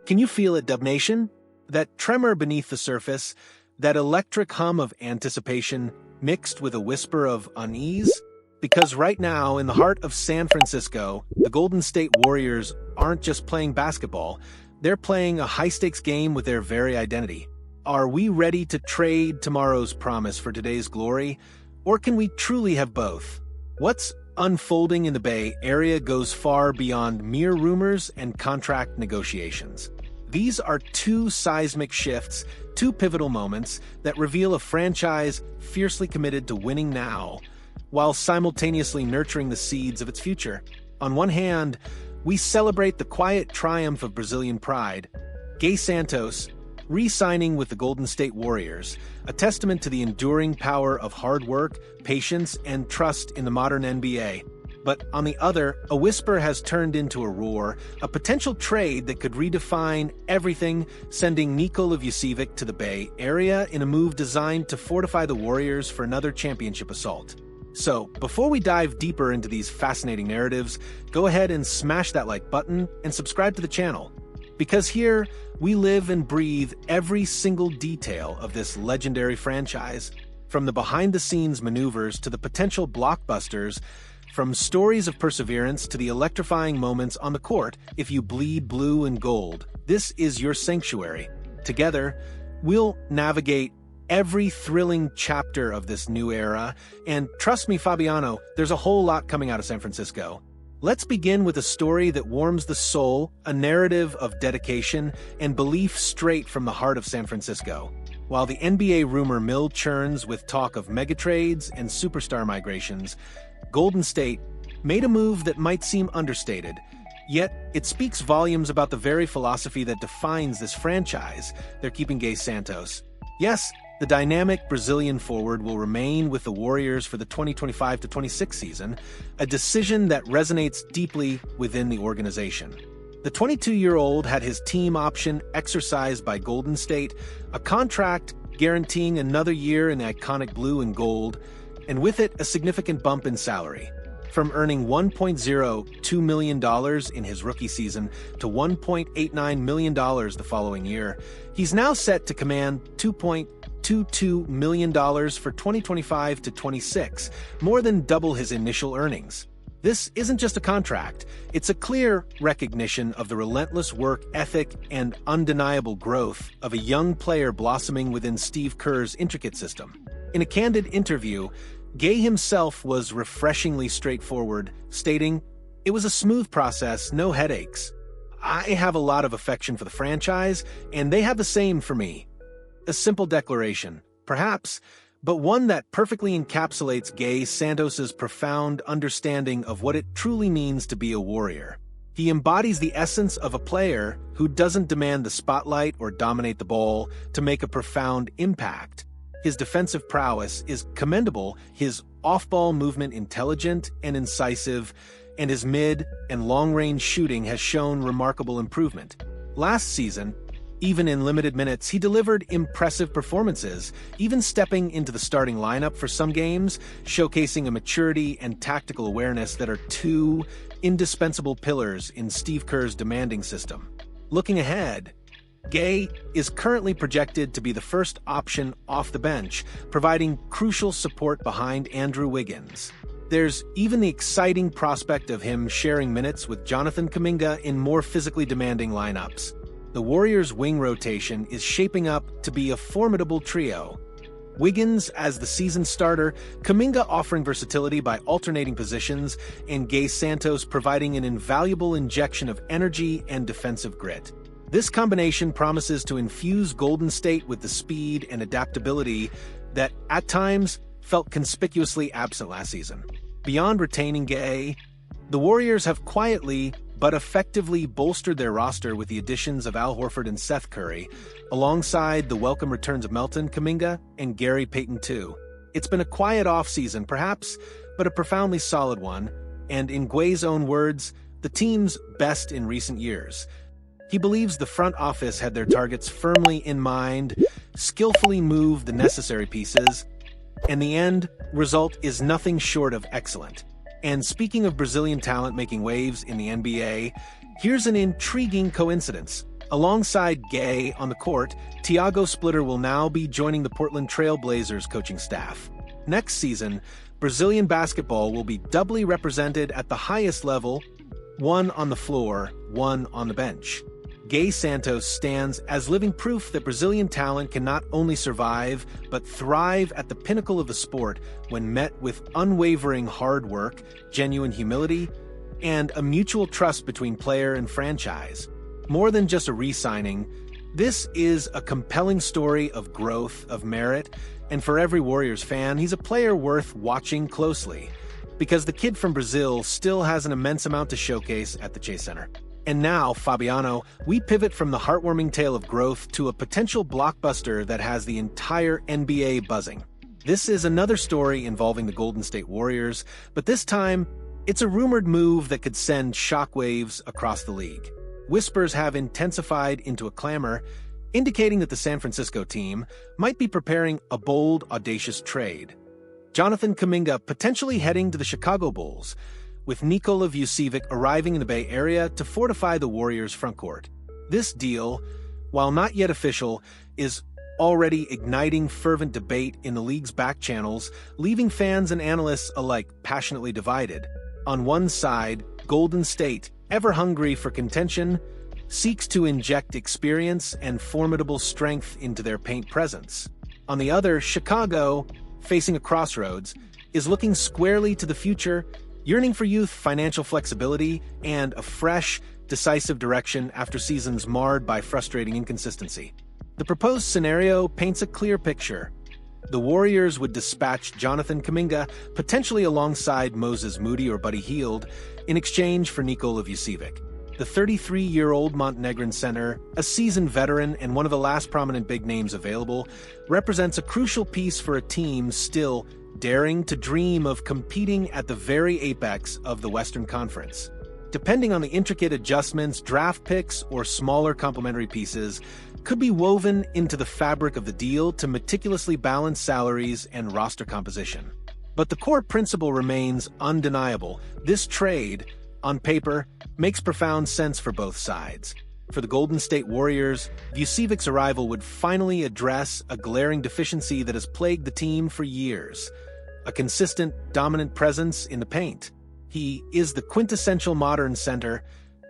Can you feel it, Dub Nation? That tremor beneath the surface, that electric hum of anticipation mixed with a whisper of unease? Because right now, in the heart of San Francisco, the Golden State Warriors aren't just playing basketball, they're playing a high-stakes game with their very identity. Are we ready to trade tomorrow's promise for today's glory? Or can we truly have both? What's unfolding in the Bay Area goes far beyond mere rumors and contract negotiations. These are two seismic shifts, two pivotal moments that reveal a franchise fiercely committed to winning now, while simultaneously nurturing the seeds of its future. On one hand, we celebrate the quiet triumph of Brazilian pride, Gui Santos re-signing with the Golden State Warriors, a testament to the enduring power of hard work, patience, and trust in the modern NBA. But on the other, a whisper has turned into a roar, a potential trade that could redefine everything, sending Nikola Vucevic to the Bay Area in a move designed to fortify the Warriors for another championship assault. So, before we dive deeper into these fascinating narratives, go ahead and smash that like button and subscribe to the channel. Because here, we live and breathe every single detail of this legendary franchise, from the behind-the-scenes maneuvers to the potential blockbusters, from stories of perseverance to the electrifying moments on the court. If you bleed blue and gold, this is your sanctuary. Together, we'll navigate every thrilling chapter of this new era, and trust me, Fabiano, there's a whole lot coming out of San Francisco. Let's begin with a story that warms the soul, a narrative of dedication and belief straight from the heart of San Francisco. While the NBA rumor mill churns with talk of megatrades and superstar migrations, Golden State made a move that might seem understated, yet it speaks volumes about the very philosophy that defines this franchise. They're keeping Gui Santos. Yes, the dynamic Brazilian forward will remain with the Warriors for the 2025-26 season, a decision that resonates deeply within the organization. The 22-year-old had his team option exercised by Golden State, a contract guaranteeing another year in the iconic blue and gold, and with it a significant bump in salary. From earning $1.02 million in his rookie season to $1.89 million the following year, he's now set to command $2.22 million for 2025-26, more than double his initial earnings. This isn't just a contract, it's a clear recognition of the relentless work ethic and undeniable growth of a young player blossoming within Steve Kerr's intricate system. In a candid interview, Gui himself was refreshingly straightforward, stating, "It was a smooth process, no headaches. I have a lot of affection for the franchise, and they have the same for me." A simple declaration, perhaps, but one that perfectly encapsulates Gui Santos's profound understanding of what it truly means to be a Warrior. He embodies the essence of a player who doesn't demand the spotlight or dominate the ball to make a profound impact. His defensive prowess is commendable, his off-ball movement intelligent and incisive, and his mid- and long-range shooting has shown remarkable improvement. Last season, even in limited minutes, he delivered impressive performances, even stepping into the starting lineup for some games, showcasing a maturity and tactical awareness that are two indispensable pillars in Steve Kerr's demanding system. Looking ahead, Gui is currently projected to be the first option off the bench, providing crucial support behind Andrew Wiggins. There's even the exciting prospect of him sharing minutes with Jonathan Kuminga in more physically demanding lineups. The Warriors' wing rotation is shaping up to be a formidable trio. Wiggins as the season starter, Kuminga offering versatility by alternating positions, and Gui Santos providing an invaluable injection of energy and defensive grit. This combination promises to infuse Golden State with the speed and adaptability that, at times, felt conspicuously absent last season. Beyond retaining Gui, the Warriors have quietly but effectively bolstered their roster with the additions of Al Horford and Seth Curry, alongside the welcome returns of Melton, Kuminga, and Gary Payton II. It's been a quiet offseason, perhaps, but a profoundly solid one, and in Gui's own words, the team's best in recent years. He believes the front office had their targets firmly in mind, skillfully moved the necessary pieces, and the end result is nothing short of excellent. And speaking of Brazilian talent making waves in the NBA, here's an intriguing coincidence. Alongside Gay on the court, Thiago Splitter will now be joining the Portland Trail Blazers coaching staff. Next season, Brazilian basketball will be doubly represented at the highest level, one on the floor, one on the bench. Gui Santos stands as living proof that Brazilian talent can not only survive, but thrive at the pinnacle of the sport when met with unwavering hard work, genuine humility, and a mutual trust between player and franchise. More than just a re-signing, this is a compelling story of growth, of merit, and for every Warriors fan, he's a player worth watching closely, because the kid from Brazil still has an immense amount to showcase at the Chase Center. And now, Fabiano, we pivot from the heartwarming tale of growth to a potential blockbuster that has the entire NBA buzzing. This is another story involving the Golden State Warriors, but this time, it's a rumored move that could send shockwaves across the league. Whispers have intensified into a clamor, indicating that the San Francisco team might be preparing a bold, audacious trade. Jonathan Kuminga potentially heading to the Chicago Bulls, with Nikola Vucevic arriving in the Bay Area to fortify the Warriors' frontcourt. This deal, while not yet official, is already igniting fervent debate in the league's back channels, leaving fans and analysts alike passionately divided. On one side, Golden State, ever hungry for contention, seeks to inject experience and formidable strength into their paint presence. On the other, Chicago, facing a crossroads, is looking squarely to the future, yearning for youth, financial flexibility, and a fresh, decisive direction after seasons marred by frustrating inconsistency. The proposed scenario paints a clear picture. The Warriors would dispatch Jonathan Kuminga, potentially alongside Moses Moody or Buddy Hield, in exchange for Nikola Vucevic. The 33-year-old Montenegrin center, a seasoned veteran and one of the last prominent big names available, represents a crucial piece for a team still daring to dream of competing at the very apex of the Western Conference. Depending on the intricate adjustments, draft picks, or smaller complementary pieces could be woven into the fabric of the deal to meticulously balance salaries and roster composition. But the core principle remains undeniable. This trade, on paper, makes profound sense for both sides. For the Golden State Warriors, Vucevic's arrival would finally address a glaring deficiency that has plagued the team for years: a consistent, dominant presence in the paint. He is the quintessential modern center,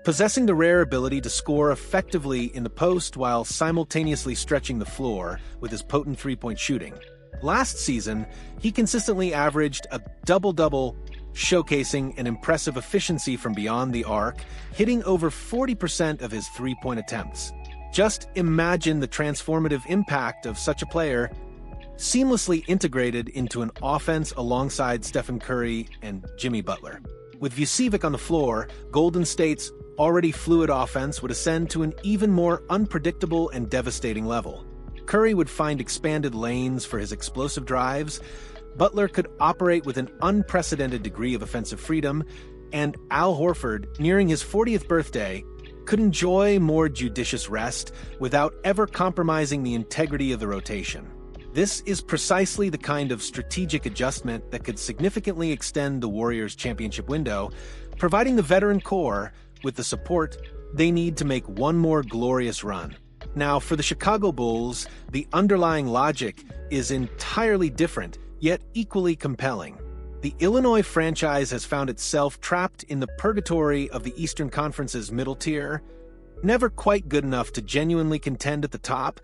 possessing the rare ability to score effectively in the post while simultaneously stretching the floor with his potent three-point shooting. Last season, he consistently averaged a double-double, showcasing an impressive efficiency from beyond the arc, hitting over 40% of his three-point attempts. Just imagine the transformative impact of such a player, seamlessly integrated into an offense alongside Stephen Curry and Jimmy Butler. With Vucevic on the floor, Golden State's already fluid offense would ascend to an even more unpredictable and devastating level. Curry would find expanded lanes for his explosive drives, Butler could operate with an unprecedented degree of offensive freedom, and Al Horford, nearing his 40th birthday, could enjoy more judicious rest without ever compromising the integrity of the rotation. This is precisely the kind of strategic adjustment that could significantly extend the Warriors' championship window, providing the veteran core with the support they need to make one more glorious run. Now, for the Chicago Bulls, the underlying logic is entirely different, yet equally compelling. The Illinois franchise has found itself trapped in the purgatory of the Eastern Conference's middle tier, never quite good enough to genuinely contend at the top,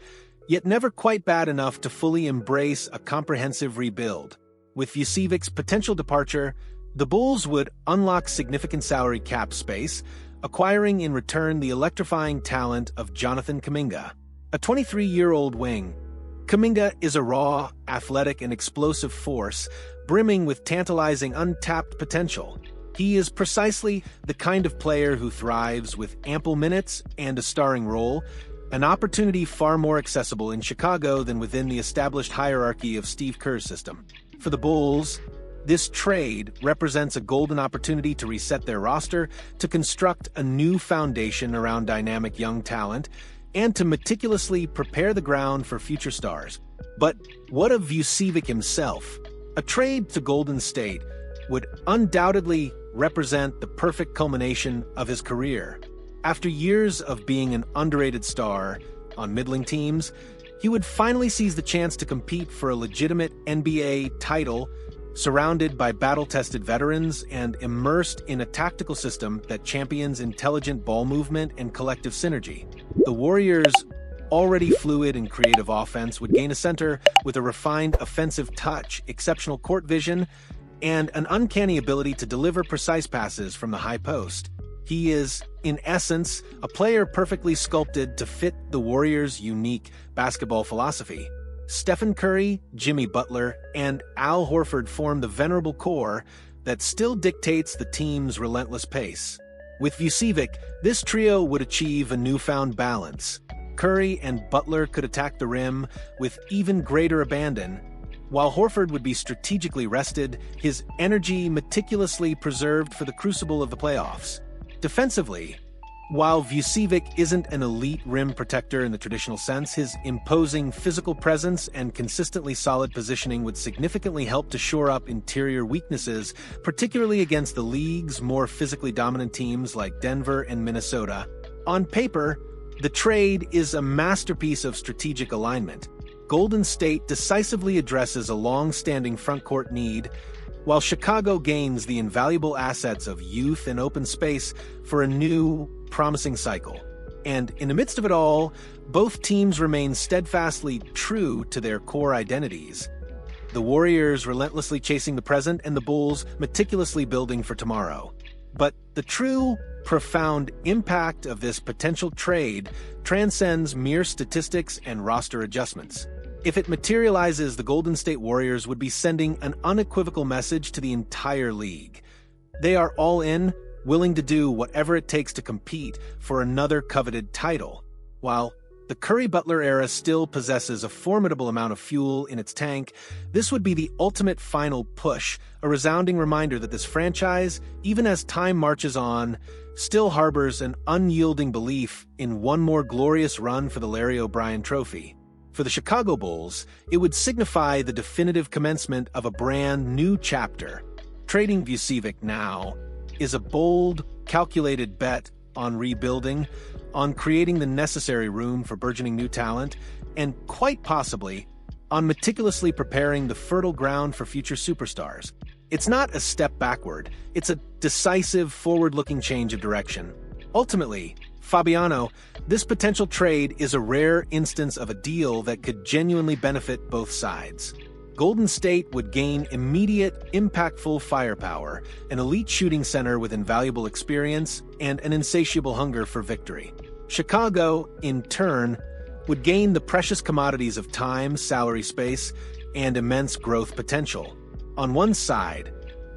yet never quite bad enough to fully embrace a comprehensive rebuild. With Vucevic's potential departure, the Bulls would unlock significant salary cap space, acquiring in return the electrifying talent of Jonathan Kuminga. A 23-year-old wing, Kuminga is a raw, athletic, and explosive force, brimming with tantalizing untapped potential. He is precisely the kind of player who thrives with ample minutes and a starring role, an opportunity far more accessible in Chicago than within the established hierarchy of Steve Kerr's system. For the Bulls, this trade represents a golden opportunity to reset their roster, to construct a new foundation around dynamic young talent, and to meticulously prepare the ground for future stars. But what of Vucevic himself? A trade to Golden State would undoubtedly represent the perfect culmination of his career. After years of being an underrated star on middling teams, he would finally seize the chance to compete for a legitimate NBA title, surrounded by battle-tested veterans and immersed in a tactical system that champions intelligent ball movement and collective synergy. The Warriors' already fluid and creative offense would gain a center with a refined offensive touch, exceptional court vision, and an uncanny ability to deliver precise passes from the high post. He is, in essence, a player perfectly sculpted to fit the Warriors' unique basketball philosophy. Stephen Curry, Jimmy Butler, and Al Horford form the venerable core that still dictates the team's relentless pace. With Vucevic, this trio would achieve a newfound balance. Curry and Butler could attack the rim with even greater abandon, while Horford would be strategically rested, his energy meticulously preserved for the crucible of the playoffs. Defensively, while Vucevic isn't an elite rim protector in the traditional sense, his imposing physical presence and consistently solid positioning would significantly help to shore up interior weaknesses, particularly against the league's more physically dominant teams like Denver and Minnesota. On paper, the trade is a masterpiece of strategic alignment. Golden State decisively addresses a long-standing frontcourt need, while Chicago gains the invaluable assets of youth and open space for a new, promising cycle. And in the midst of it all, both teams remain steadfastly true to their core identities. The Warriors relentlessly chasing the present and the Bulls meticulously building for tomorrow. But the true, profound impact of this potential trade transcends mere statistics and roster adjustments. If it materializes, the Golden State Warriors would be sending an unequivocal message to the entire league. They are all in, willing to do whatever it takes to compete for another coveted title. While the Curry-Butler era still possesses a formidable amount of fuel in its tank, this would be the ultimate final push, a resounding reminder that this franchise, even as time marches on, still harbors an unyielding belief in one more glorious run for the Larry O'Brien Trophy. For the Chicago Bulls, it would signify the definitive commencement of a brand new chapter. Trading Vucevic now is a bold, calculated bet on rebuilding, on creating the necessary room for burgeoning new talent, and quite possibly on meticulously preparing the fertile ground for future superstars. It's not a step backward, it's a decisive, forward-looking change of direction. Ultimately, Fabiano, this potential trade is a rare instance of a deal that could genuinely benefit both sides. Golden State would gain immediate, impactful firepower, an elite shooting center with invaluable experience, and an insatiable hunger for victory. Chicago, in turn, would gain the precious commodities of time, salary space, and immense growth potential. On one side,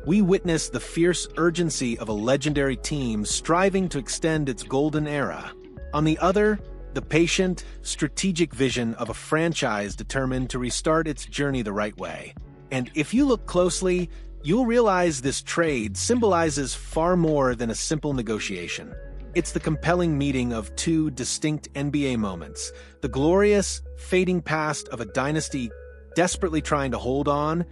we witness the fierce urgency of a legendary team striving to extend its golden era. On the other, the patient, strategic vision of a franchise determined to restart its journey the right way. And if you look closely, you'll realize this trade symbolizes far more than a simple negotiation. It's the compelling meeting of two distinct NBA moments, the glorious, fading past of a dynasty desperately trying to hold on,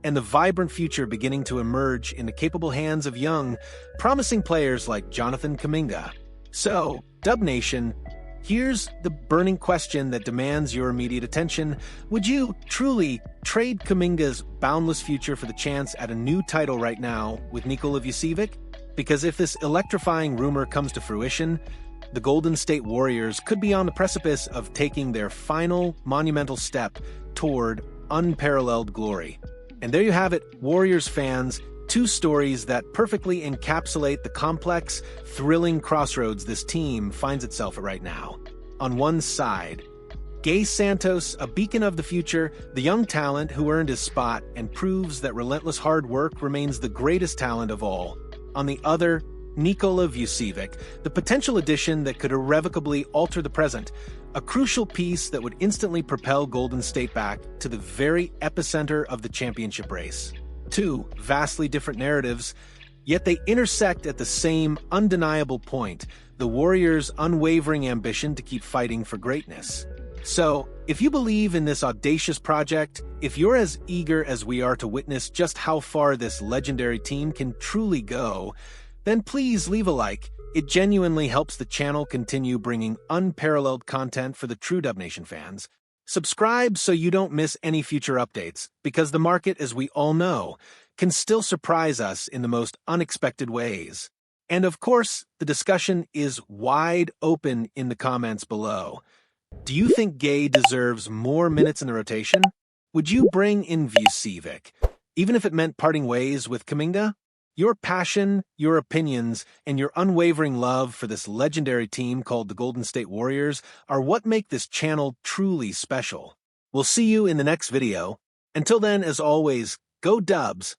and the vibrant future beginning to emerge in the capable hands of young, promising players like Jonathan Kuminga. So, Dub Nation, here's the burning question that demands your immediate attention. Would you truly trade Kuminga's boundless future for the chance at a new title right now with Nikola Vucevic? Because if this electrifying rumor comes to fruition, the Golden State Warriors could be on the precipice of taking their final monumental step toward unparalleled glory. And there you have it, Warriors fans, two stories that perfectly encapsulate the complex, thrilling crossroads this team finds itself at right now. On one side, Gui Santos, a beacon of the future, the young talent who earned his spot and proves that relentless hard work remains the greatest talent of all. On the other, Nikola Vucevic, the potential addition that could irrevocably alter the present, a crucial piece that would instantly propel Golden State back to the very epicenter of the championship race. Two vastly different narratives, yet they intersect at the same undeniable point, the Warriors' unwavering ambition to keep fighting for greatness. So, if you believe in this audacious project, if you're as eager as we are to witness just how far this legendary team can truly go, then please leave a like, It genuinely helps the channel continue bringing unparalleled content for the true Dub Nation fans. Subscribe so you don't miss any future updates, because the market, as we all know, can still surprise us in the most unexpected ways. And of course, the discussion is wide open in the comments below. Do you think Gay deserves more minutes in the rotation? Would you bring in Vucevic, even if it meant parting ways with Kuminga? Your passion, your opinions, and your unwavering love for this legendary team called the Golden State Warriors are what make this channel truly special. We'll see you in the next video. Until then, as always, go Dubs!